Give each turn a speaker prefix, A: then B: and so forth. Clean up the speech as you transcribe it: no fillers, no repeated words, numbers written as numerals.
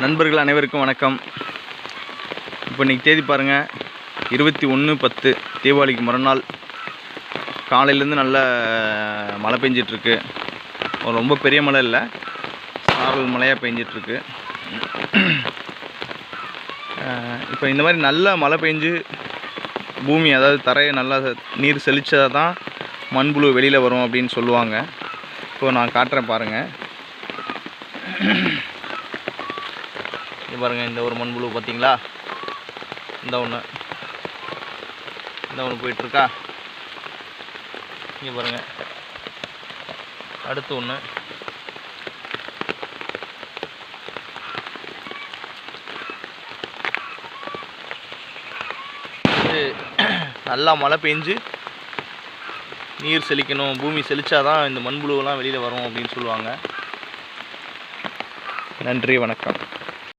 A: நண்பர்கள் அனைவருக்கும் வணக்கம். இப்போ இன்றைக்கி தேதி பாருங்கள், 21/10 தீபாவளிக்கு மறுநாள். காலையிலேருந்து நல்ல மழை பெஞ்சிட்ருக்கு. ரொம்ப பெரிய மழை இல்லை, சாரல் மழையாக பெஞ்சிட்ருக்கு. இப்போ இந்த மாதிரி நல்ல மழை பெஞ்சு பூமி, அதாவது தரையை நல்லா நீர் செழிச்சா தான் மண்புழு வெளியில் வரும் அப்படின்னு சொல்லுவாங்க. இப்போ நான் காட்டுறேன் பாருங்கள். இங்கே பாருங்கள், இந்த ஒரு மண்புழு பார்த்தீங்களா? இந்த ஒன்று போயிட்டுருக்கா. இங்கே பாருங்கள், அடுத்து ஒன்று. நல்லா மழை பெஞ்சு நீர் செழிக்கணும், பூமி செழிச்சாதான் இந்த மண்புழுவெல்லாம் வெளியில் வரும் அப்படின்னு சொல்லுவாங்க. நன்றி, வணக்கம்.